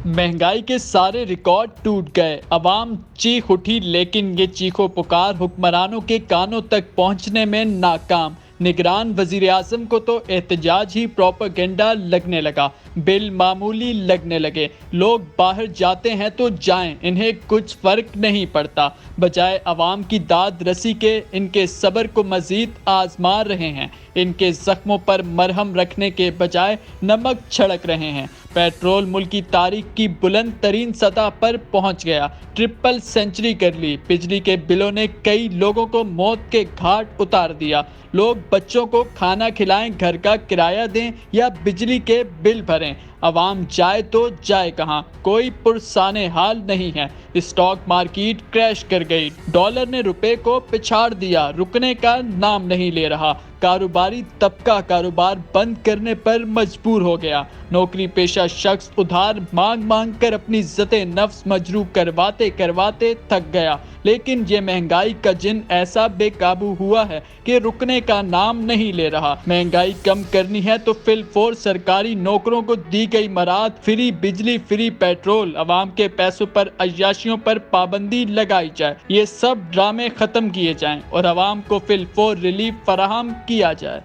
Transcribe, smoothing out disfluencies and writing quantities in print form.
महंगाई के सारे रिकॉर्ड टूट गए, अवाम चीख उठी, लेकिन ये चीखों पुकार हुक्मरानों के कानों तक पहुंचने में नाकाम। निगरान वजीर आजम को तो एहतजाज ही प्रोपेगेंडा लगने लगा, बिल मामूली लगने लगे। लोग बाहर जाते हैं तो जाएं, इन्हें कुछ फर्क नहीं पड़ता। बजाय अवाम की दाद रसी के इनके सब्र को मजीद आजमा रहे हैं। इनके जख्मों पर मरहम रखने के बजाय नमक छिड़क रहे हैं। पेट्रोल मुल्क की तारीख की बुलंद तरीन सतह पर पहुंच गया, ट्रिपल सेंचुरी कर ली। बिजली के बिलों ने कई लोगों को मौत के घाट उतार दिया। लोग बच्चों को खाना खिलाएं, घर का किराया दें या बिजली के बिल भरें, अवाम जाए तो जाए कहां? कोई पुरसाने हाल नहीं है। स्टॉक मार्केट क्रैश कर गई, डॉलर ने रुपए को पिछाड़ दिया, रुकने का नाम नहीं ले रहा। कारोबारी तबका कारोबार बंद करने पर मजबूर हो गया। नौकरी पेशा शख्स उधार मांग मांग कर अपनी इज्जते नफ्स मजरूह करवाते करवाते थक गया। लेकिन ये महंगाई का जिन ऐसा बेकाबू हुआ है कि रुकने का नाम नहीं ले रहा। महंगाई कम करनी है तो फिलफोर सरकारी नौकरों को दी गई मराद, फ्री बिजली, फ्री पेट्रोल, अवाम के पैसों पर, अय्याशियों पर पाबंदी लगाई जाए। ये सब ड्रामे खत्म किए जाएं और अवाम को फिलफोर रिलीफ फराहम किया जाए।